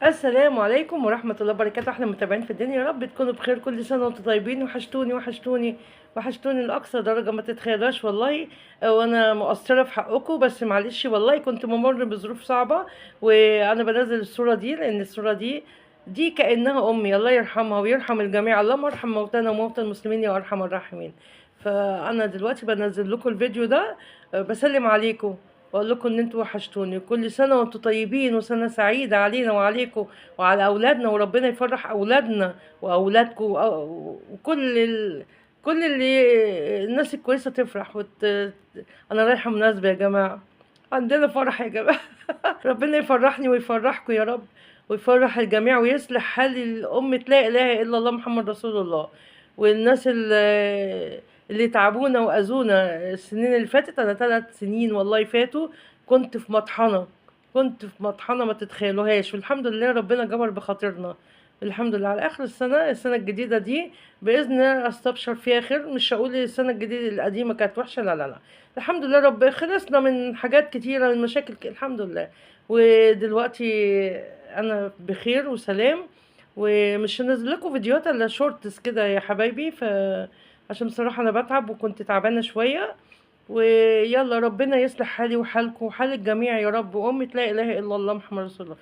السلام عليكم ورحمة الله وبركاته، احنا متابعين في الدنيا، يا رب تكونوا بخير. كل سنة وانتم طيبين. وحشتوني وحشتوني وحشتوني لأقصى درجة ما تتخيلوش والله. وانا مقصرة في حقكم، بس معلش والله كنت بمر بظروف صعبة. وانا بنزل الصورة دي لان الصورة دي كأنها امي، الله يرحمها ويرحم الجميع. اللهم ارحم موتانا وموتى المسلمين يا ارحم الراحمين. فانا دلوقتي بنزل لكم الفيديو ده، بسلم عليكم واقول لكم ان انتوا وحشتوني. كل سنه وانتم طيبين وسنه سعيده علينا وعليكم وعلى اولادنا، وربنا يفرح اولادنا واولادكم كل اللي الناس الكويسه تفرح انا رايحه مناسبه يا جماعه، عندنا فرح يا جماعه. ربنا يفرحني ويفرحكم يا رب، ويفرح الجميع ويصلح حال الأمة لا إله إلا الله محمد رسول الله. والناس اللي تعبونا وأذونا السنين اللي فاتت، أنا 3 سنين والله فاتوا كنت في مطحنة، كنت في مطحنة ما تتخيلوهاش، والحمد لله ربنا جبر بخاطرنا. الحمد لله على آخر السنة الجديدة دي بإذن الله أستبشر فيها خير. مش هقول السنة الجديدة القديمة كانت وحشة، لا لا لا، الحمد لله رب خلصنا من حاجات كتيرة، من مشاكل الحمد لله. ودلوقتي انا بخير وسلام، ومش هنزل لكم فيديوهات الا شورتس كده يا حبايبي، عشان بصراحة انا بتعب وكنت تعبانة شوية. ويلا ربنا يصلح حالي وحالكم وحال الجميع يا رب، وأمة لا إله إلا الله محمد رسول الله.